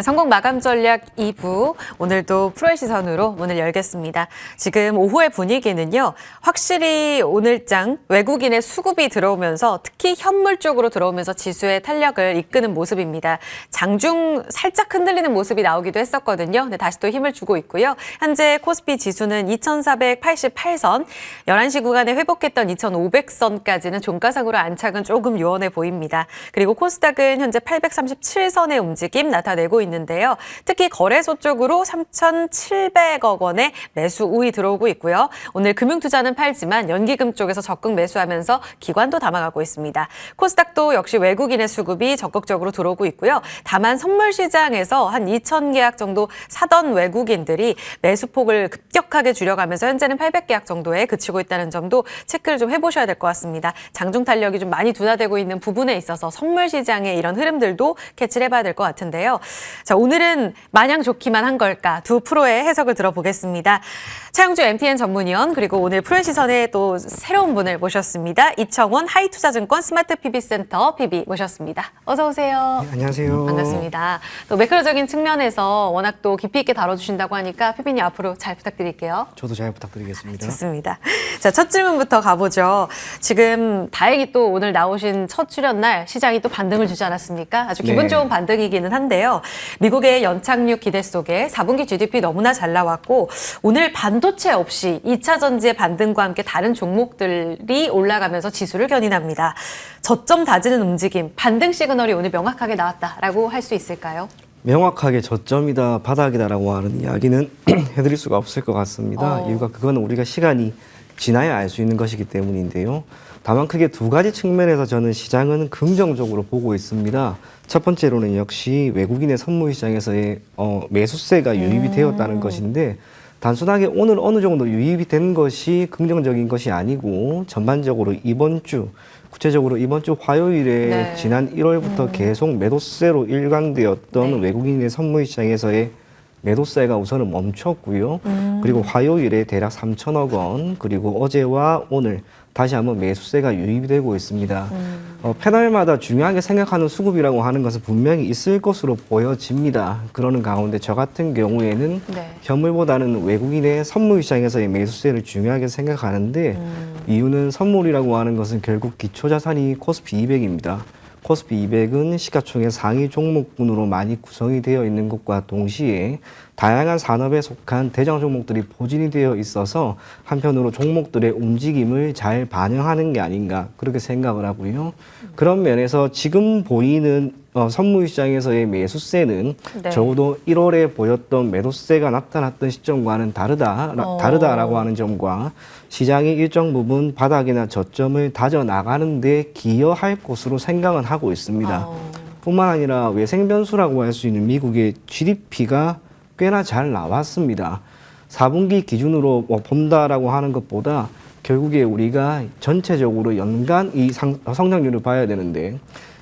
성공 마감 전략 2부, 오늘도 프로의 시선으로 문을 열겠습니다. 지금 오후의 분위기는요, 확실히 오늘장 외국인의 수급이 들어오면서 특히 현물 쪽으로 들어오면서 지수의 탄력을 이끄는 모습입니다. 장중 살짝 흔들리는 모습이 나오기도 했었거든요. 근데 다시 또 힘을 주고 있고요. 현재 코스피 지수는 2488선, 11시 구간에 회복했던 2500선까지는 종가상으로 안착은 조금 요원해 보입니다. 그리고 코스닥은 현재 837선의 움직임 나타내고 있는데요. 특히 거래소 쪽으로 3,700억 원의 매수 우위 들어오고 있고요. 오늘 금융투자는 팔지만 연기금 쪽에서 적극 매수하면서 기관도 담아가고 있습니다. 코스닥도 역시 외국인의 수급이 적극적으로 들어오고 있고요. 다만 선물 시장에서 한 2,000계약 정도 사던 외국인들이 매수폭을 급격하게 줄여가면서 현재는 800계약 정도에 그치고 있다는 점도 체크를 좀 해보셔야 될 것 같습니다. 장중 탄력이 좀 많이 둔화되고 있는 부분에 있어서 선물 시장의 이런 흐름들도 캐치를 해봐야 될 것 같은데요. 자, 오늘은 마냥 좋기만 한 걸까? 두 프로의 해석을 들어보겠습니다. 차영주 MTN 전문위원, 그리고 오늘 프로의 시선에 또 새로운 분을 모셨습니다. 이청원 하이투자증권 스마트 PB센터 PB 모셨습니다. 어서 오세요. 네, 안녕하세요. 반갑습니다. 또 매크로적인 측면에서 워낙 또 깊이 있게 다뤄주신다고 하니까 PB님 앞으로 잘 부탁드릴게요. 저도 잘 부탁드리겠습니다. 좋습니다. 자, 첫 질문부터 가보죠. 지금 다행히 또 오늘 나오신 첫 출연 날 시장이 또 반등을 주지 않았습니까? 아주 기분 좋은 반등이기는 한데요. 미국의 연착륙 기대 속에 4분기 GDP 너무나 잘 나왔고 오늘 반도체 없이 2차 전지의 반등과 함께 다른 종목들이 올라가면서 지수를 견인합니다. 저점 다지는 움직임, 반등 시그널이 오늘 명확하게 나왔다라고 할 수 있을까요? 명확하게 저점이다, 바닥이다라고 하는 이야기는 해드릴 수가 없을 것 같습니다. 이유가 그건 우리가 시간이 지나야 알 수 있는 것이기 때문인데요. 다만 크게 두 가지 측면에서 저는 시장은 긍정적으로 보고 있습니다. 첫 번째로는 역시 외국인의 선물 시장에서의 매수세가 유입이 되었다는 것인데 단순하게 오늘 어느 정도 유입이 된 것이 긍정적인 것이 아니고 전반적으로 구체적으로 이번 주 화요일에 지난 1월부터 계속 매도세로 일관되었던 외국인의 선물 시장에서의 매도세가 우선은 멈췄고요. 그리고 화요일에 대략 3천억 원, 그리고 어제와 오늘 다시 한번 매수세가 유입이 되고 있습니다. 패널마다 중요하게 생각하는 수급이라고 하는 것은 분명히 있을 것으로 보여집니다. 그러는 가운데 저 같은 경우에는 현물보다는 외국인의 선물 시장에서의 매수세를 중요하게 생각하는데 이유는 선물이라고 하는 것은 결국 기초자산이 코스피 200입니다. 코스피 200은 시가총액 상위 종목군으로 많이 구성이 되어 있는 것과 동시에 다양한 산업에 속한 대장 종목들이 포진이 되어 있어서 한편으로 종목들의 움직임을 잘 반영하는 게 아닌가 그렇게 생각을 하고요. 그런 면에서 지금 보이는 선물 시장에서의 매수세는 적어도 1월에 보였던 매도세가 나타났던 시점과는 다르다라고 하는 점과 시장이 일정 부분 바닥이나 저점을 다져 나가는 데 기여할 것으로 생각은 하고 있습니다. 뿐만 아니라 외생 변수라고 할 수 있는 미국의 GDP가 꽤나 잘 나왔습니다. 4분기 기준으로 본다라고 하는 것보다 결국에 우리가 전체적으로 연간 이 성장률을 봐야 되는데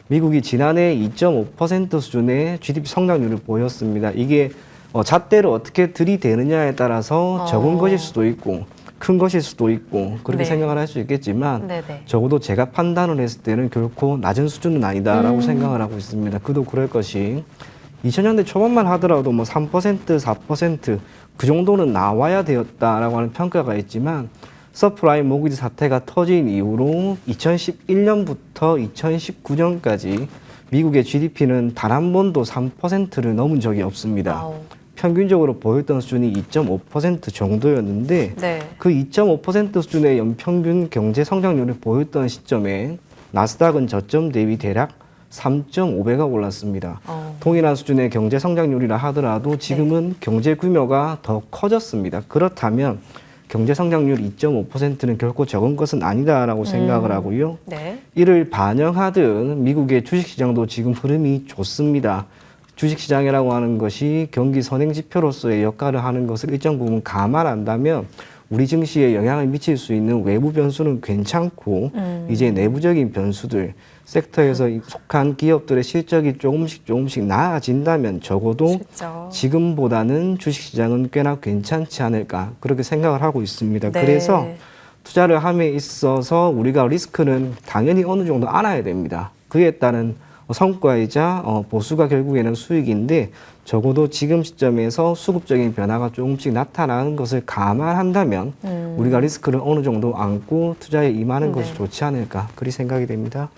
미국이 지난해 2.5% 수준의 GDP 성장률을 보였습니다. 이게 잣대를 어떻게 들이대느냐에 따라서 적은 것일 수도 있고 큰 것일 수도 있고 그렇게 생각을 할 수 있겠지만 적어도 제가 판단을 했을 때는 결코 낮은 수준은 아니다라고 생각을 하고 있습니다. 그도 그럴 것이 2000년대 초반만 하더라도 뭐 3%, 4% 그 정도는 나와야 되었다라고 하는 평가가 있지만 서프라임 모기지 사태가 터진 이후로 2011년부터 2019년까지 미국의 GDP는 단 한 번도 3%를 넘은 적이 없습니다. 평균적으로 보였던 수준이 2.5% 정도였는데 그 2.5% 수준의 연평균 경제 성장률을 보였던 시점에 나스닥은 저점 대비 대략 3.5배가 올랐습니다. 동일한 수준의 경제 성장률이라 하더라도 지금은 경제 규모가 더 커졌습니다. 그렇다면 경제 성장률 2.5%는 결코 적은 것은 아니다라고 생각을 하고요. 이를 반영하듯 미국의 주식시장도 지금 흐름이 좋습니다. 주식시장이라고 하는 것이 경기 선행지표로서의 역할을 하는 것을 일정 부분 감안한다면 우리 증시에 영향을 미칠 수 있는 외부 변수는 괜찮고 이제 내부적인 변수들, 섹터에서 속한 기업들의 실적이 조금씩 나아진다면 적어도 지금보다는 주식시장은 꽤나 괜찮지 않을까 그렇게 생각을 하고 있습니다. 그래서 투자를 함에 있어서 우리가 리스크는 당연히 어느 정도 알아야 됩니다. 그에 따른 성과이자 보수가 결국에는 수익인데 적어도 지금 시점에서 수급적인 변화가 조금씩 나타나는 것을 감안한다면 우리가 리스크를 어느 정도 안고 투자에 임하는 것이 좋지 않을까 그리 생각이 됩니다.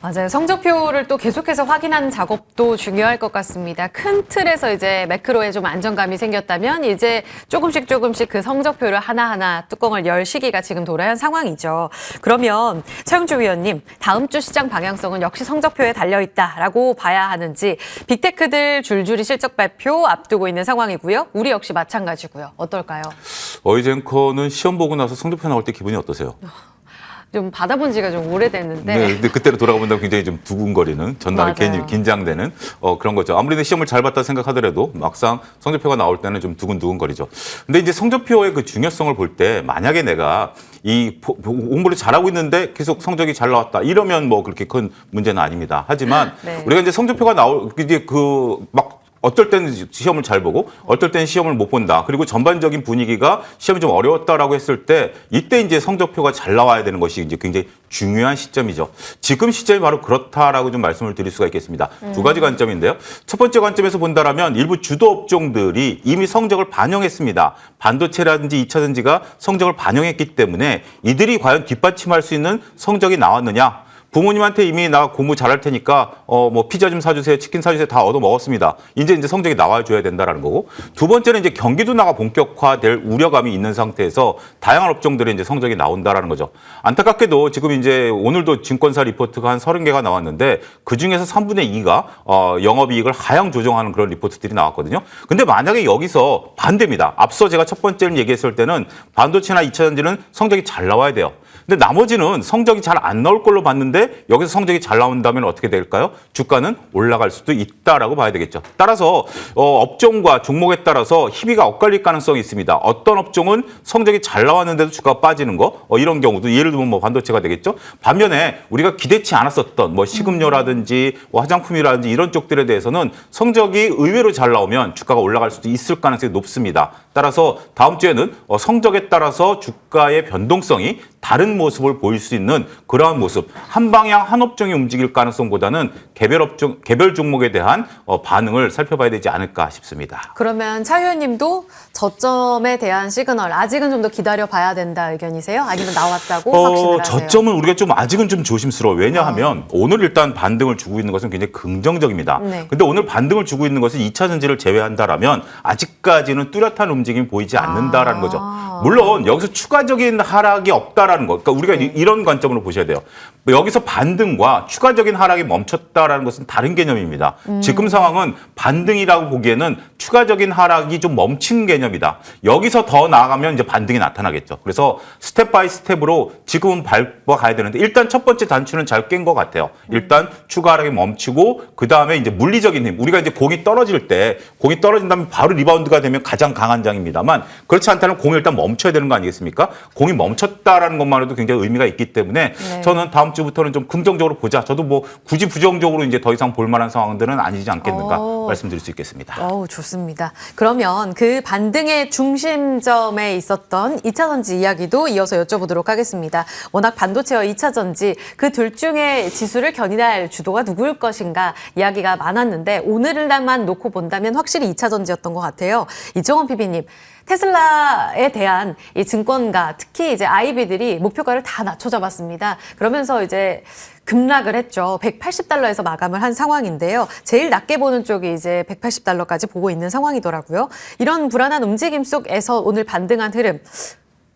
맞아요. 성적표를 또 계속해서 확인하는 작업도 중요할 것 같습니다. 큰 틀에서 이제 매크로에 좀 안정감이 생겼다면 이제 조금씩 그 성적표를 하나하나 뚜껑을 열 시기가 지금 도래한 상황이죠. 그러면 차용주 위원님, 다음 주 시장 방향성은 역시 성적표에 달려있다라고 봐야 하는지 빅테크들 줄줄이 실적 발표 앞두고 있는 상황이고요. 우리 역시 마찬가지고요. 어떨까요? 어이젠커는 시험 보고 나서 성적표 나올 때 기분이 어떠세요? 좀 받아본 지가 좀 오래됐는데. 네, 근데 그때로 돌아가본다면 굉장히 좀 두근거리는 전날에 맞아요. 괜히 긴장되는 그런 거죠. 아무리 시험을 잘 봤다 생각하더라도 막상 성적표가 나올 때는 좀 두근두근거리죠. 근데 이제 성적표의 그 중요성을 볼 때 만약에 내가 이 공부를 잘하고 있는데 계속 성적이 잘 나왔다 이러면 뭐 그렇게 큰 문제는 아닙니다. 하지만 네. 우리가 이제 성적표가 이제 막 어떨 때는 시험을 잘 보고 어떨 때는 시험을 못 본다. 그리고 전반적인 분위기가 시험이 좀 어려웠다라고 했을 때 이때 이제 성적표가 잘 나와야 되는 것이 이제 굉장히 중요한 시점이죠. 지금 시점이 바로 그렇다라고 좀 말씀을 드릴 수가 있겠습니다. 두 가지 관점인데요. 첫 번째 관점에서 본다라면 일부 주도 업종들이 이미 성적을 반영했습니다. 반도체라든지 2차전지가 성적을 반영했기 때문에 이들이 과연 뒷받침할 수 있는 성적이 나왔느냐? 부모님한테 이미 나 공부 잘할 테니까 뭐 피자 좀 사주세요, 치킨 사주세요 다 얻어 먹었습니다. 이제 성적이 나와줘야 된다라는 거고. 두 번째는 이제 경기 둔화가 본격화될 우려감이 있는 상태에서 다양한 업종들의 이제 성적이 나온다라는 거죠. 안타깝게도 지금 이제 오늘도 증권사 리포트가 한 30개가 나왔는데 그 중에서 3분의 2가 영업이익을 하향 조정하는 그런 리포트들이 나왔거든요. 근데 만약에 여기서 반대입니다. 앞서 제가 첫 번째를 얘기했을 때는 반도체나 2차전지는 성적이 잘 나와야 돼요. 근데 나머지는 성적이 잘 안 나올 걸로 봤는데 여기서 성적이 잘 나온다면 어떻게 될까요? 주가는 올라갈 수도 있다라고 봐야 되겠죠. 따라서 업종과 종목에 따라서 희비가 엇갈릴 가능성이 있습니다. 어떤 업종은 성적이 잘 나왔는데도 주가가 빠지는 거 이런 경우도 예를 들면 뭐 반도체가 되겠죠. 반면에 우리가 기대치 않았었던 뭐 식음료라든지 뭐 화장품이라든지 이런 쪽들에 대해서는 성적이 의외로 잘 나오면 주가가 올라갈 수도 있을 가능성이 높습니다. 따라서 다음 주에는 성적에 따라서 주가의 변동성이 다른 모습을 보일 수 있는 그러한 모습, 한 방향 한 업종이 움직일 가능성보다는 개별 종목에 대한 반응을 살펴봐야 되지 않을까 싶습니다. 그러면 차 의원님도 저점에 대한 시그널 아직은 좀 더 기다려봐야 된다 의견이세요? 아니면 나왔다고 확신을 하세요? 저점은 우리가 좀 아직은 좀 조심스러워요. 왜냐하면 오늘 일단 반등을 주고 있는 것은 굉장히 긍정적입니다. 네. 근데 오늘 반등을 주고 있는 것은 2차 전지를 제외한다라면 아직까지는 뚜렷한 움직임이 보이지 않는다라는 거죠. 물론 여기서 추가적인 하락이 없다라는 거. 그러니까 우리가 이런 관점으로 보셔야 돼요. 여기서 반등과 추가적인 하락이 멈췄다라는 것은 다른 개념입니다. 지금 상황은 반등이라고 보기에는 추가적인 하락이 좀 멈춘 개념이다. 여기서 더 나아가면 이제 반등이 나타나겠죠. 그래서 스텝 바이 스텝으로 지금은 밟아가야 되는데 일단 첫 번째 단추는 잘 깬 것 같아요. 일단 추가 하락이 멈추고 그 다음에 이제 물리적인 힘. 우리가 이제 공이 떨어질 때 공이 떨어진다면 바로 리바운드가 되면 가장 강한 장입니다만 그렇지 않다면 공이 일단 멈춰야 되는 거 아니겠습니까? 공이 멈췄다라는 것만으로도 굉장히 의미가 있기 때문에 네. 저는 다음 주부터는 좀 긍정적으로 보자. 저도 뭐 굳이 부정적으로 이제 더 이상 볼 만한 상황들은 아니지 않겠는가 말씀드릴 수 있겠습니다. 좋습니다. 그러면 그 반등의 중심점에 있었던 2차전지 이야기도 이어서 여쭤보도록 하겠습니다. 워낙 반도체와 2차전지 그 둘 중에 지수를 견인할 주도가 누구일 것인가 이야기가 많았는데 오늘날만 놓고 본다면 확실히 2차전지였던 것 같아요. 이정원 PB님. 테슬라에 대한 이 증권가, 특히 이제 IB들이 목표가를 다 낮춰 잡았습니다. 그러면서 이제 급락을 했죠. 180달러에서 마감을 한 상황인데요. 제일 낮게 보는 쪽이 이제 180달러까지 보고 있는 상황이더라고요. 이런 불안한 움직임 속에서 오늘 반등한 흐름,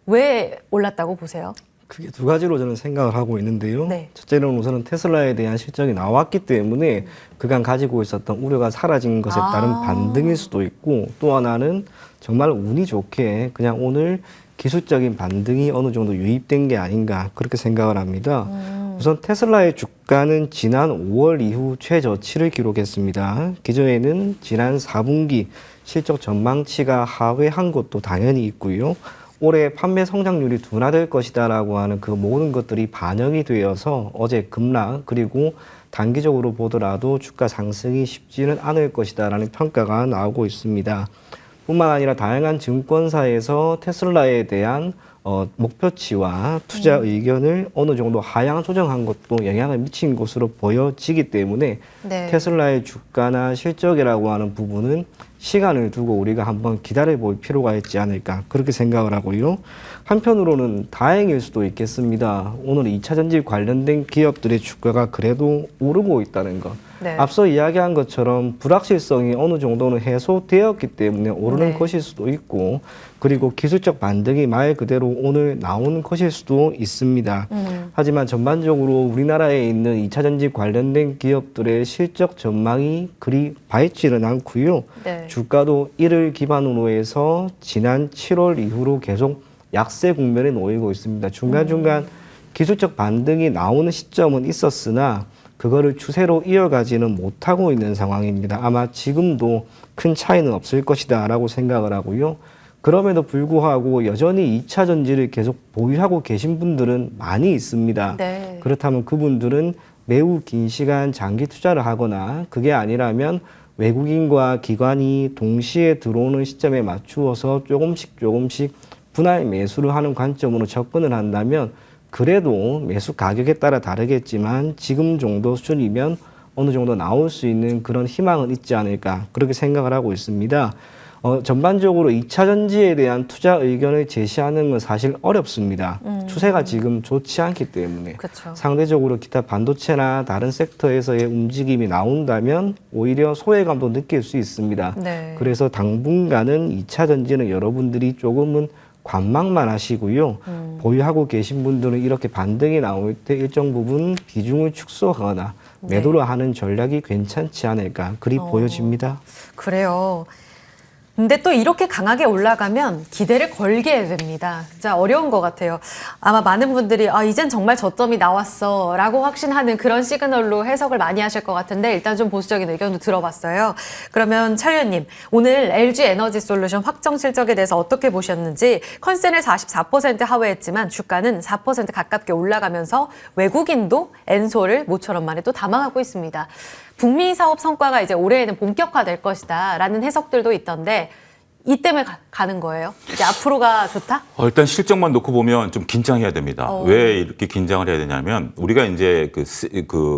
왜 올랐다고 보세요? 크게 두 가지로 저는 생각을 하고 있는데요. 네. 첫째는 우선은 테슬라에 대한 실적이 나왔기 때문에 그간 가지고 있었던 우려가 사라진 것에 따른 반등일 수도 있고 또 하나는 정말 운이 좋게 그냥 오늘 기술적인 반등이 어느 정도 유입된 게 아닌가 그렇게 생각을 합니다. 우선 테슬라의 주가는 지난 5월 이후 최저치를 기록했습니다. 기존에는 지난 4분기 실적 전망치가 하회한 것도 당연히 있고요. 올해 판매 성장률이 둔화될 것이다라고 하는 그 모든 것들이 반영이 되어서 어제 급락 그리고 단기적으로 보더라도 주가 상승이 쉽지는 않을 것이다라는 평가가 나오고 있습니다. 뿐만 아니라 다양한 증권사에서 테슬라에 대한 목표치와 투자 의견을 어느 정도 하향 조정한 것도 영향을 미친 것으로 보여지기 때문에 네. 테슬라의 주가나 실적이라고 하는 부분은 시간을 두고 우리가 한번 기다려볼 필요가 있지 않을까 그렇게 생각을 하고요. 한편으로는 다행일 수도 있겠습니다. 오늘 2차 전지 관련된 기업들의 주가가 그래도 오르고 있다는 것. 네. 앞서 이야기한 것처럼 불확실성이 어느 정도는 해소되었기 때문에 오르는 네. 것일 수도 있고 그리고 기술적 반등이 말 그대로 오늘 나오는 것일 수도 있습니다. 하지만 전반적으로 우리나라에 있는 2차 전지 관련된 기업들의 실적 전망이 그리 밝지는 않고요. 네. 주가도 이를 기반으로 해서 지난 7월 이후로 계속 약세 국면에 놓이고 있습니다. 중간중간 기술적 반등이 나오는 시점은 있었으나 그거를 추세로 이어가지는 못하고 있는 상황입니다. 아마 지금도 큰 차이는 없을 것이다 라고 생각을 하고요. 그럼에도 불구하고 여전히 2차 전지를 계속 보유하고 계신 분들은 많이 있습니다. 네. 그렇다면 그분들은 매우 긴 시간 장기 투자를 하거나 그게 아니라면 외국인과 기관이 동시에 들어오는 시점에 맞추어서 조금씩 분할 매수를 하는 관점으로 접근을 한다면 그래도 매수 가격에 따라 다르겠지만 지금 정도 수준이면 어느 정도 나올 수 있는 그런 희망은 있지 않을까 그렇게 생각을 하고 있습니다. 전반적으로 2차 전지에 대한 투자 의견을 제시하는 건 사실 어렵습니다. 추세가 지금 좋지 않기 때문에 그쵸. 상대적으로 기타 반도체나 다른 섹터에서의 움직임이 나온다면 오히려 소외감도 느낄 수 있습니다. 네. 그래서 당분간은 2차 전지는 여러분들이 조금은 관망만 하시고요. 보유하고 계신 분들은 이렇게 반등이 나올 때 일정 부분 비중을 축소하거나 네. 매도를 하는 전략이 괜찮지 않을까 그리 보여집니다. 그래요. 근데 또 이렇게 강하게 올라가면 기대를 걸게 됩니다. 진짜 어려운 것 같아요. 아마 많은 분들이 이젠 정말 저점이 나왔어 라고 확신하는 그런 시그널로 해석을 많이 하실 것 같은데 일단 좀 보수적인 의견도 들어봤어요. 그러면 차 의원님, 오늘 LG 에너지 솔루션 확정 실적에 대해서 어떻게 보셨는지 컨센을 44% 하회했지만 주가는 4% 가깝게 올라가면서 외국인도 엔소를 모처럼 만에 또 담아가고 있습니다. 북미 사업 성과가 이제 올해에는 본격화될 것이다라는 해석들도 있던데 이 때문에 가는 거예요? 이제 앞으로가 좋다? 일단 실적만 놓고 보면 좀 긴장해야 됩니다. 왜 이렇게 긴장을 해야 되냐면 우리가 이제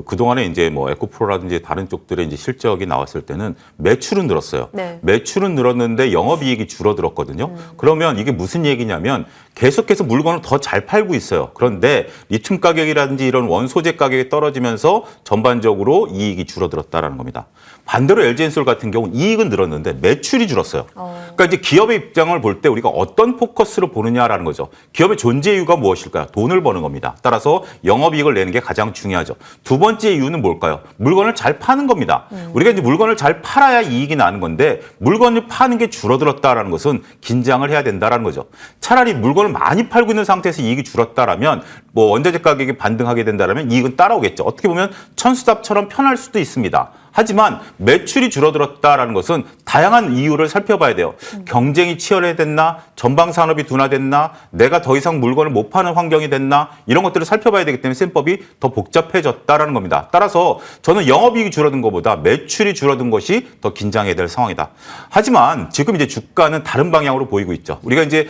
그동안에 이제 뭐 에코프로라든지 다른 쪽들의 이제 실적이 나왔을 때는 매출은 늘었어요. 네. 매출은 늘었는데 영업이익이 줄어들었거든요. 그러면 이게 무슨 얘기냐면 계속해서 물건을 더 잘 팔고 있어요. 그런데 리튬 가격이라든지 이런 원소재 가격이 떨어지면서 전반적으로 이익이 줄어들었다라는 겁니다. 반대로 LG엔솔 같은 경우는 이익은 늘었는데 매출이 줄었어요. 그러니까 이제 기업의 입장을 볼 때 우리가 어떤 포커스로 보느냐라는 거죠. 기업의 존재 이유가 무엇일까요? 돈을 버는 겁니다. 따라서 영업이익을 내는 게 가장 중요하죠. 두 번째 이유는 뭘까요? 물건을 잘 파는 겁니다. 우리가 이제 물건을 잘 팔아야 이익이 나는 건데 물건을 파는 게 줄어들었다라는 것은 긴장을 해야 된다라는 거죠. 차라리 물건을 많이 팔고 있는 상태에서 이익이 줄었다라면 뭐 원자재 가격이 반등하게 된다라면 이익은 따라오겠죠. 어떻게 보면 천수답처럼 편할 수도 있습니다. 하지만 매출이 줄어들었다라는 것은 다양한 이유를 살펴봐야 돼요. 경쟁이 치열해졌나? 전방 산업이 둔화됐나? 내가 더 이상 물건을 못 파는 환경이 됐나? 이런 것들을 살펴봐야 되기 때문에 셈법이 더 복잡해졌다라는 겁니다. 따라서 저는 영업이익이 줄어든 것보다 매출이 줄어든 것이 더 긴장해야 될 상황이다. 하지만 지금 이제 주가는 다른 방향으로 보이고 있죠. 우리가 이제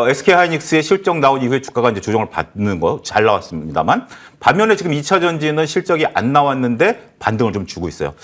SK하이닉스의 실적 나온 이후에 주가가 이제 조정을 받는 거 잘 나왔습니다만 반면에 지금 2차 전지는 실적이 안 나왔는데 반등을 좀 주고 있어요.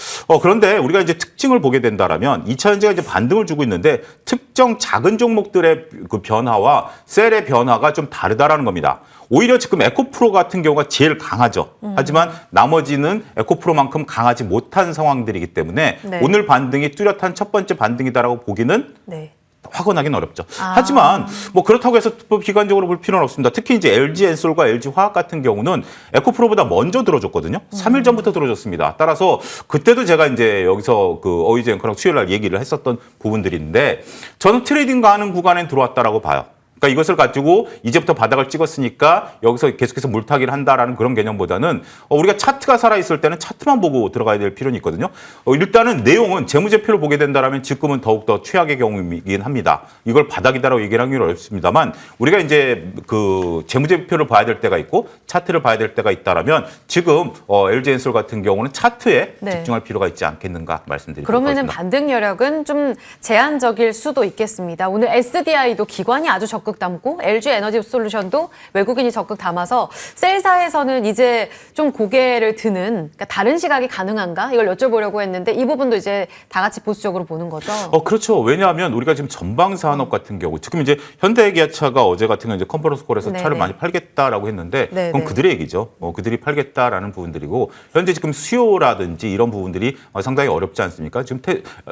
그런데 우리가 이제 특징을 보게 된다라면 2차 전지가 이제 반등을 주고 있는데 특정 작은 종목들의 그 변화와 셀의 변화가 좀 다르다라는 겁니다. 오히려 지금 에코프로 같은 경우가 제일 강하죠. 하지만 나머지는 에코프로만큼 강하지 못한 상황들이기 때문에 네. 오늘 반등이 뚜렷한 첫 번째 반등이다라고 보기는 네. 확언하기는 어렵죠. 하지만 뭐 그렇다고 해서 비관적으로 볼 필요는 없습니다. 특히 이제 LG엔솔과 LG화학 같은 경우는 에코프로보다 먼저 들어줬거든요. 3일 전부터 들어줬습니다. 따라서 그때도 제가 이제 여기서 그 어이즈 앵커랑 수요일 날 얘기를 했었던 부분들인데 저는 트레이딩 가는 구간에 들어왔다라고 봐요. 그러니까 이것을 가지고 이제부터 바닥을 찍었으니까 여기서 계속해서 물타기를 한다라는 그런 개념보다는 우리가 차트가 살아있을 때는 차트만 보고 들어가야 될 필요는 있거든요. 일단은 내용은 재무제표를 보게 된다면 지금은 더욱더 최악의 경우이긴 합니다. 이걸 바닥이다라고 얘기를 하기는 어렵습니다만 우리가 이제 그 재무제표를 봐야 될 때가 있고 차트를 봐야 될 때가 있다라면 지금 LG엔솔 같은 경우는 차트에 네. 집중할 필요가 있지 않겠는가 말씀드리도록 그러면은 하겠습니다. 반등 여력은 좀 제한적일 수도 있겠습니다. 오늘 SDI도 기관이 아주 적극 담고 LG 에너지 솔루션도 외국인이 적극 담아서 셀사에서는 이제 좀 고개를 드는 그러니까 다른 시각이 가능한가 이걸 여쭤보려고 했는데 이 부분도 이제 다 같이 보수적으로 보는 거죠. 그렇죠. 왜냐하면 우리가 지금 전방 산업 같은 경우 지금 이제 현대기아차가 어제 같은 경우 이제 컨퍼런스 콜에서 네네. 차를 많이 팔겠다라고 했는데 네네. 그건 그들의 얘기죠. 그들이 팔겠다라는 부분들이고 현재 지금 수요라든지 이런 부분들이 상당히 어렵지 않습니까? 지금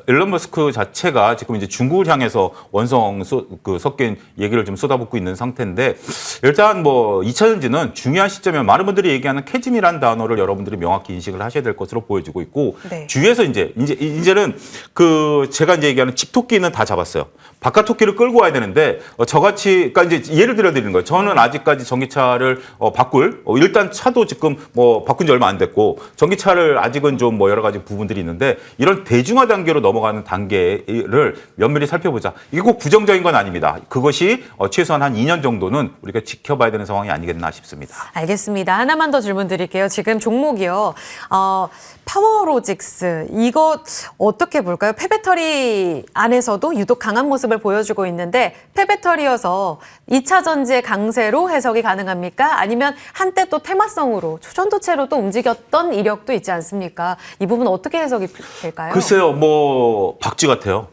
일론 머스크 자체가 지금 이제 중국을 향해서 원성 섞인 얘기를 좀 쏟아붓고 있는 상태인데 일단 뭐 2차전지는 중요한 시점에 많은 분들이 얘기하는 캐즘이라는 단어를 여러분들이 명확히 인식을 하셔야 될 것으로 보여지고 있고 네. 주위에서 이제는 제가 이제 얘기하는 집토끼는 다 잡았어요. 바깥 토끼를 끌고 와야 되는데 저같이 그러니까 이제 예를 들어 드리는 거예요. 저는 아직까지 전기차를 바꿀 일단 차도 지금 뭐 바꾼 지 얼마 안 됐고 전기차를 아직은 좀 뭐 여러 가지 부분들이 있는데 이런 대중화 단계로 넘어가는 단계를 면밀히 살펴보자. 이게 꼭 부정적인 건 아닙니다. 그것이 최소한 한 2년 정도는 우리가 지켜봐야 되는 상황이 아니겠나 싶습니다. 알겠습니다. 하나만 더 질문 드릴게요. 지금 종목이요. 파워로직스 이거 어떻게 볼까요? 폐배터리 안에서도 유독 강한 모습을 보여주고 있는데 폐배터리여서 2차 전지의 강세로 해석이 가능합니까? 아니면 한때 또 테마성으로 초전도체로 또 움직였던 이력도 있지 않습니까? 이 부분 어떻게 해석이 될까요? 글쎄요, 뭐 박쥐 같아요.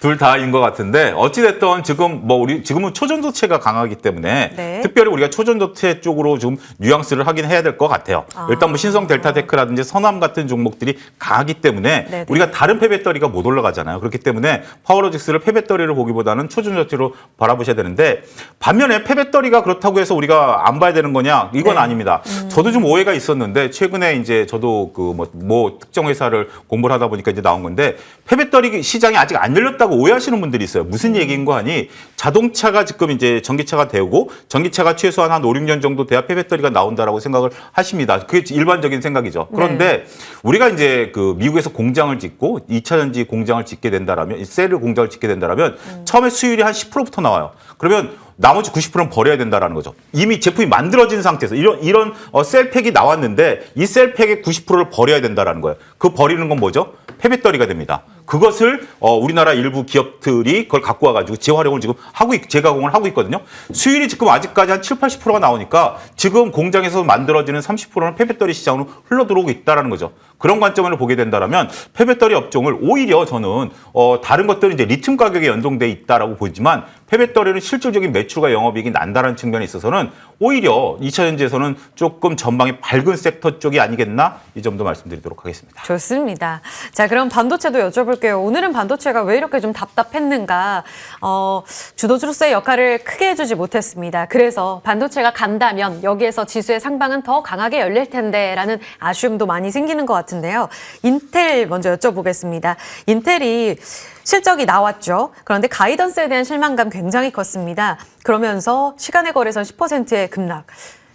둘 다인 것 같은데 어찌됐든 지금 뭐 우리 지금은 초전도체가 강하기 때문에 네. 특별히 우리가 초전도체 쪽으로 좀 뉘앙스를 하긴 해야 될 것 같아요. 일단 뭐 신성 델타테크라든지 선암 같은 종목들이 강하기 때문에 네네. 우리가 다른 폐배터리가 못 올라가잖아요. 그렇기 때문에 파워로직스를 폐배터리를 보기보다는 초전도체로 바라보셔야 되는데 반면에 폐배터리가 그렇다고 해서 우리가 안 봐야 되는 거냐? 이건 네. 아닙니다. 저도 좀 오해가 있었는데 최근에 이제 저도 그 뭐 특정 회사를 공부를 하다 보니까 이제 나온 건데 폐배터리 시장이 아직 안 열렸다고 오해하시는 분들이 있어요. 무슨 얘기인 거 하니 자동차가 지금 이제 전기차가 되고 전기차가 최소한 한 5, 6년 정도 돼야 폐배터리가 나온다라고 생각을 하십니다. 그게 일반적인 생각이죠. 그런데 우리가 이제 그 미국에서 공장을 짓고 2차 전지 공장을 짓게 된다라면 셀을 공장을 짓게 된다라면 처음에 수율이 한 10%부터 나와요. 그러면 나머지 90%는 버려야 된다라는 거죠. 이미 제품이 만들어진 상태에서 이런 셀팩이 나왔는데 이 셀팩의 90%를 버려야 된다라는 거예요. 그 버리는 건 뭐죠? 폐배터리가 됩니다. 그것을 우리나라 일부 기업들이 그걸 갖고 와가지고 재활용을 지금 재가공을 하고 있거든요. 수율이 지금 아직까지 한 7, 80%가 나오니까 지금 공장에서 만들어지는 30%는 폐배터리 시장으로 흘러들어오고 있다라는 거죠. 그런 관점으로 보게 된다면 폐배터리 업종을 오히려 저는 다른 것들은 이제 리튬 가격에 연동돼 있다라고 보지만 폐배터리는 실질적인 매출과 영업이익이 난다라는 측면에 있어서는 오히려 2차 전지에서는 조금 전망이 밝은 섹터 쪽이 아니겠나 이 점도 말씀드리도록 하겠습니다. 좋습니다. 자, 그럼 반도체도 여쭤볼게요. 오늘은 반도체가 왜 이렇게 좀 답답했는가? 주도주로서의 역할을 크게 해주지 못했습니다. 그래서 반도체가 간다면 여기에서 지수의 상방은 더 강하게 열릴 텐데라는 아쉬움도 많이 생기는 것 같은데요. 인텔 먼저 여쭤보겠습니다. 인텔이 실적이 나왔죠. 그런데 가이던스에 대한 실망감 굉장히 컸습니다. 그러면서 시간의 거래선 10%의 급락.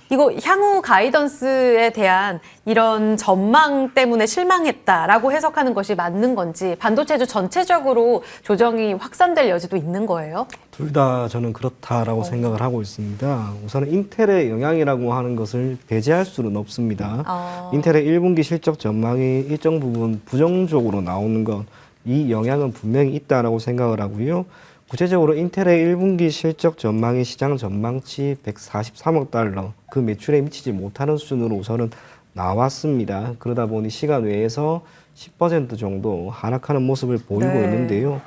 이거 향후 가이던스에 대한 이런 전망 때문에 실망했다라고 해석하는 것이 맞는 건지 반도체주 전체적으로 조정이 확산될 여지도 있는 거예요? 둘 다 저는 그렇다라고 생각을 하고 있습니다. 우선은 인텔의 영향이라고 하는 것을 배제할 수는 없습니다. 인텔의 1분기 실적 전망이 일정 부분 부정적으로 나오는 것, 이 영향은 분명히 있다라고 생각을 하고요. 구체적으로 인텔의 1분기 실적 전망이 시장 전망치 143억 달러, 그 매출에 미치지 못하는 수준으로 우선은 나왔습니다. 그러다 보니 시간 외에서 10% 정도 하락하는 모습을 보이고 네. 있는데요.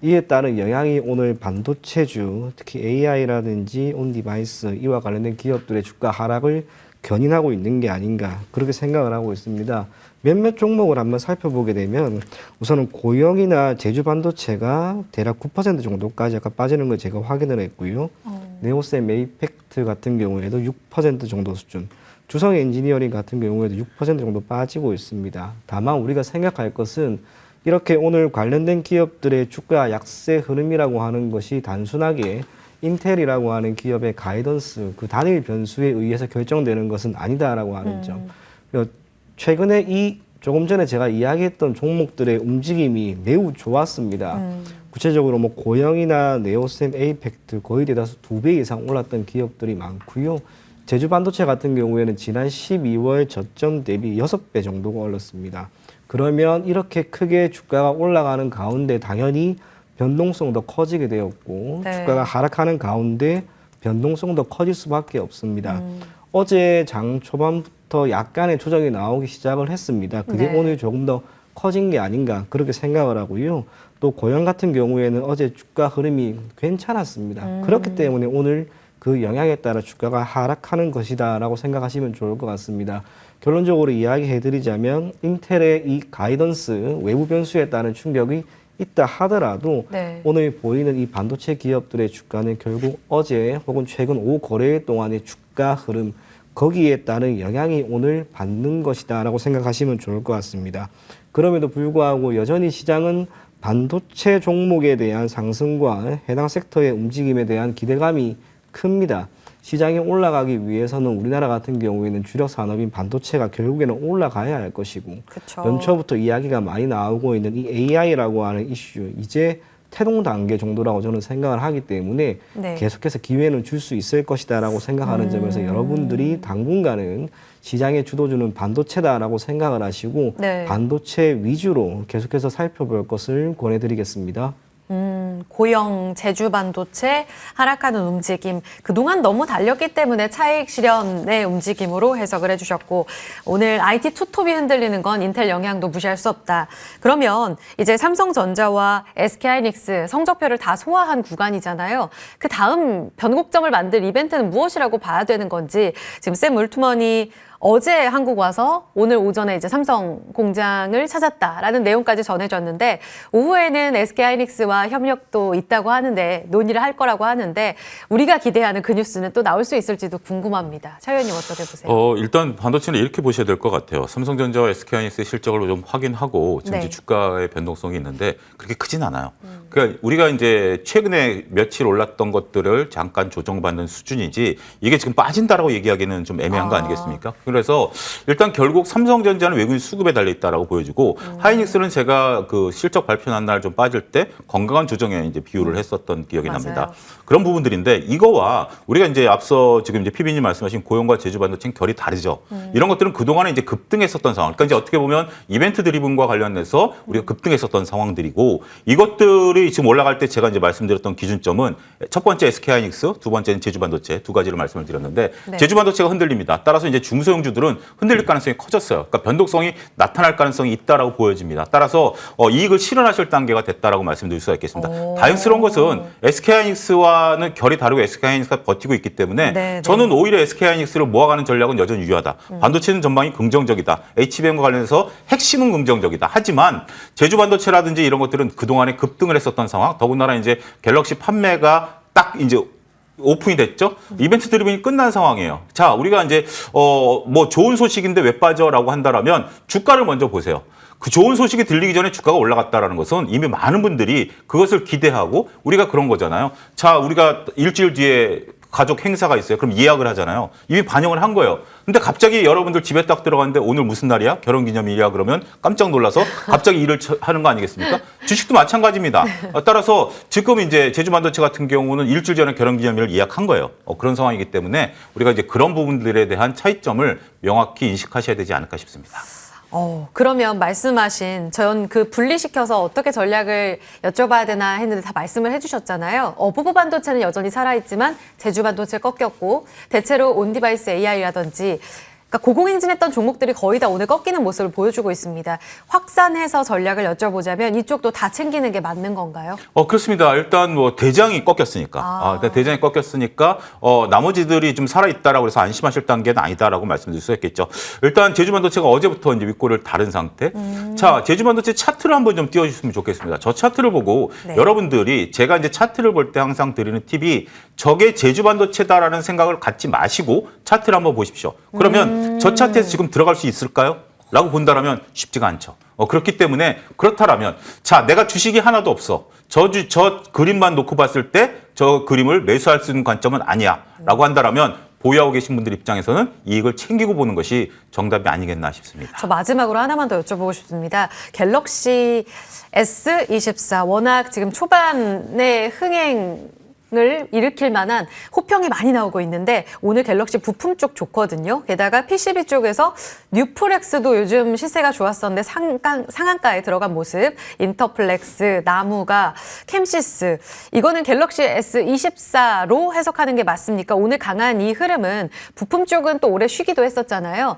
이에 따른 영향이 오늘 반도체주, 특히 AI라든지 온디바이스 이와 관련된 기업들의 주가 하락을 견인하고 있는 게 아닌가 그렇게 생각을 하고 있습니다. 몇몇 종목을 한번 살펴보게 되면 우선은 고영이나 제주 반도체가 대략 9% 정도까지 아까 빠지는 걸 제가 확인을 했고요. 네오셈 메이펙트 같은 경우에도 6% 정도 수준, 주성 엔지니어링 같은 경우에도 6% 정도 빠지고 있습니다. 다만 우리가 생각할 것은 이렇게 오늘 관련된 기업들의 주가 약세 흐름이라고 하는 것이 단순하게 인텔이라고 하는 기업의 가이던스, 그 단일 변수에 의해서 결정되는 것은 아니다라고 하는 점. 그리고 최근에 조금 전에 제가 이야기했던 종목들의 움직임이 매우 좋았습니다. 구체적으로 뭐 고영이나 네오셈, 에이펙트 거의 대다수 2배 이상 올랐던 기업들이 많고요. 제주반도체 같은 경우에는 지난 12월 저점 대비 6배 정도가 올랐습니다. 그러면 이렇게 크게 주가가 올라가는 가운데 당연히 변동성도 커지게 되었고 네. 주가가 하락하는 가운데 변동성도 커질 수밖에 없습니다. 어제 장 초반부터 약간의 조정이 나오기 시작을 했습니다. 그게 네. 오늘 조금 더 커진 게 아닌가 그렇게 생각을 하고요. 또 고영 같은 경우에는 어제 주가 흐름이 괜찮았습니다. 그렇기 때문에 오늘 그 영향에 따라 주가가 하락하는 것이다라고 생각하시면 좋을 것 같습니다. 결론적으로 이야기해드리자면 인텔의 이 가이던스 외부 변수에 따른 충격이 있다 하더라도 네. 오늘 보이는 이 반도체 기업들의 주가는 결국 어제 혹은 최근 5거래일 동안의 주가 흐름 거기에 따른 영향이 오늘 받는 것이다라고 생각하시면 좋을 것 같습니다. 그럼에도 불구하고 여전히 시장은 반도체 종목에 대한 상승과 해당 섹터의 움직임에 대한 기대감이 큽니다. 시장이 올라가기 위해서는 우리나라 같은 경우에는 주력 산업인 반도체가 결국에는 올라가야 할 것이고 그쵸. 연초부터 이야기가 많이 나오고 있는 이 AI라고 하는 이슈 이제 태동 단계 정도라고 저는 생각을 하기 때문에 네. 계속해서 기회는 줄 수 있을 것이다라고 생각하는 점에서 여러분들이 당분간은 시장의 주도주는 반도체다라고 생각을 하시고 네. 반도체 위주로 계속해서 살펴볼 것을 권해드리겠습니다. 고영, 제주반도체 하락하는 움직임. 그동안 너무 달렸기 때문에 차익 실현의 움직임으로 해석을 해주셨고 오늘 IT 투톱이 흔들리는 건 인텔 영향도 무시할 수 없다. 그러면 이제 삼성전자와 SK하이닉스 성적표를 다 소화한 구간이잖아요. 그 다음 변곡점을 만들 이벤트는 무엇이라고 봐야 되는 건지 지금 샘 울트먼이 어제 한국 와서 오늘 오전에 이제 삼성 공장을 찾았다라는 내용까지 전해졌는데 오후에는 SK하이닉스와 협력도 있다고 하는데 논의를 할 거라고 하는데 우리가 기대하는 그 뉴스는 또 나올 수 있을지도 궁금합니다. 차 의원님 어떻게 보세요? 일단 반도체는 이렇게 보셔야 될 것 같아요. 삼성전자와 SK하이닉스의 실적을 좀 확인하고 지금 네. 이제 주가의 변동성이 있는데 그렇게 크진 않아요. 그러니까 우리가 이제 최근에 며칠 올랐던 것들을 잠깐 조정받는 수준이지 이게 지금 빠진다라고 얘기하기는 좀 애매한 거 아니겠습니까? 그래서 일단 결국 삼성전자는 외국인 수급에 달려 있다라고 보여지고 하이닉스는 제가 그 실적 발표한 날 좀 빠질 때 건강한 조정에 이제 비유를 했었던 기억이 맞아요. 납니다. 그런 부분들인데 이거와 우리가 이제 앞서 지금 이제 PB님 말씀하신 고용과 제주반도체는 결이 다르죠. 이런 것들은 그동안에 이제 급등했었던 상황. 그러니까 이제 어떻게 보면 이벤트 드리븐과 관련해서 우리가 급등했었던 상황들이고 이것들이 지금 올라갈 때 제가 이제 말씀드렸던 기준점은 첫 번째 SK하이닉스, 두 번째는 제주반도체 두 가지를 말씀을 드렸는데 네. 제주반도체가 흔들립니다. 따라서 이제 중소형주들은 흔들릴 가능성이 커졌어요. 그러니까 변동성이 나타날 가능성이 있다라고 보여집니다. 따라서 이익을 실현하실 단계가 됐다라고 말씀드릴 수가 있겠습니다. 다행스러운 것은 SK하이닉스와는 결이 다르고 SK하이닉스가 버티고 있기 때문에 네, 저는 오히려 SK하이닉스를 모아가는 전략은 여전히 유효하다. 반도체는 전망이 긍정적이다. HBM과 관련해서 핵심은 긍정적이다. 하지만 제주반도체라든지 이런 것들은 그동안에 급등을 했었던 상황, 더군다나 이제 갤럭시 판매가 딱 이제 오픈이 됐죠. 이벤트 드리븐이 끝난 상황이에요. 자, 우리가 이제 뭐 좋은 소식인데 왜 빠져라고 한다라면 주가를 먼저 보세요. 그 좋은 소식이 들리기 전에 주가가 올라갔다라는 것은 이미 많은 분들이 그것을 기대하고 우리가 그런 거잖아요. 자, 우리가 일주일 뒤에 가족 행사가 있어요. 그럼 예약을 하잖아요. 이미 반영을 한 거예요. 근데 갑자기 여러분들 집에 딱 들어갔는데 오늘 무슨 날이야? 결혼기념일이야? 그러면 깜짝 놀라서 갑자기 일을 하는 거 아니겠습니까? 주식도 마찬가지입니다. 따라서 지금 이제 제주반도체 같은 경우는 일주일 전에 결혼기념일을 예약한 거예요. 그런 상황이기 때문에 우리가 이제 그런 부분들에 대한 차이점을 명확히 인식하셔야 되지 않을까 싶습니다. 그러면 말씀하신 전 그 분리시켜서 어떻게 전략을 여쭤봐야 되나 했는데 다 말씀을 해주셨잖아요. 보보 반도체는 여전히 살아있지만 제주 반도체 꺾였고 대체로 온디바이스 AI라든지 그러니까 고공행진했던 종목들이 거의 다 오늘 꺾이는 모습을 보여주고 있습니다. 확산해서 전략을 여쭤보자면 이쪽도 다 챙기는 게 맞는 건가요? 그렇습니다. 일단 뭐 대장이 꺾였으니까. 일단 대장이 꺾였으니까 나머지들이 좀 살아있다라고 해서 안심하실 단계는 아니다라고 말씀드릴 수 있겠죠. 일단 제주반도체가 어제부터 이제 윗골을 다른 상태. 자, 제주반도체 차트를 한번 좀 띄워주셨으면 좋겠습니다. 저 차트를 보고 네. 여러분들이 제가 이제 차트를 볼 때 항상 드리는 팁이 저게 제주반도체다라는 생각을 갖지 마시고 차트를 한번 보십시오. 그러면 저 차트에서 지금 들어갈 수 있을까요? 라고 본다라면 쉽지가 않죠. 그렇기 때문에 그렇다라면 자, 내가 주식이 하나도 없어. 저 그림만 놓고 봤을 때 저 그림을 매수할 수 있는 관점은 아니야. 라고 한다라면 보유하고 계신 분들 입장에서는 이익을 챙기고 보는 것이 정답이 아니겠나 싶습니다. 저 마지막으로 하나만 더 여쭤보고 싶습니다. 갤럭시 S24 워낙 지금 초반에 흥행을 일으킬 만한 호평이 많이 나오고 있는데 오늘 갤럭시 부품 쪽 좋거든요. 게다가 PCB 쪽에서 뉴플렉스도 요즘 시세가 좋았었는데 상한가에 들어간 모습, 인터플렉스, 나무가, 캠시스 이거는 갤럭시 S24로 해석하는 게 맞습니까? 오늘 강한 이 흐름은 부품 쪽은 또 오래 쉬기도 했었잖아요.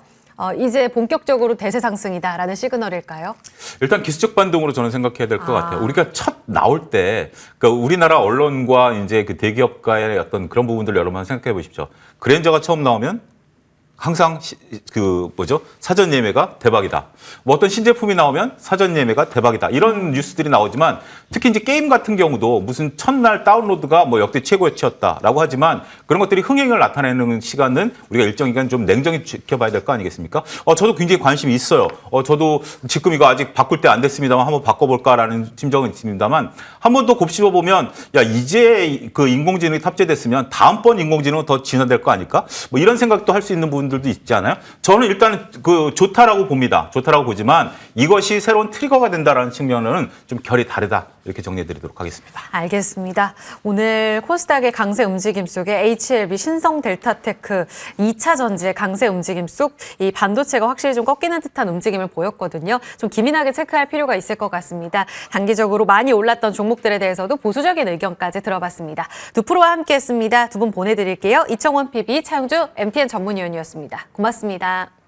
이제 본격적으로 대세 상승이다라는 시그널일까요? 일단 기술적 반동으로 저는 생각해야 될 것 같아요. 우리가 첫 나올 때, 그러니까 우리나라 언론과 이제 그 대기업가의 어떤 그런 부분들 여러분 한번 생각해 보십시오. 그랜저가 처음 나오면 항상 사전 예매가 대박이다. 뭐 어떤 신제품이 나오면 사전 예매가 대박이다. 이런 뉴스들이 나오지만 특히 이제 게임 같은 경우도 무슨 첫날 다운로드가 뭐 역대 최고치였다라고 하지만 그런 것들이 흥행을 나타내는 시간은 우리가 일정 기간 좀 냉정히 지켜봐야 될 거 아니겠습니까? 저도 굉장히 관심이 있어요. 저도 지금 이거 아직 바꿀 때 안 됐습니다만 한번 바꿔볼까라는 심정은 있습니다만 한 번 더 곱씹어 보면 야, 이제 그 인공지능이 탑재됐으면 다음번 인공지능은 더 진화될 거 아닐까? 뭐 이런 생각도 할 수 있는 부분들도 있지 않아요? 저는 일단 그 좋다라고 봅니다. 좋다라고 보지만 이것이 새로운 트리거가 된다라는 측면은 좀 결이 다르다. 이렇게 정리해드리도록 하겠습니다. 알겠습니다. 오늘 코스닥의 강세 움직임 속에 HLB, 신성 델타테크 2차 전지의 강세 움직임 속 이 반도체가 확실히 좀 꺾이는 듯한 움직임을 보였거든요. 좀 기민하게 체크할 필요가 있을 것 같습니다. 단기적으로 많이 올랐던 종목들에 대해서도 보수적인 의견까지 들어봤습니다. 두 프로와 함께했습니다. 두 분 보내드릴게요. 이청원 PB, 차영주 MTN 전문위원이었습니다. 고맙습니다.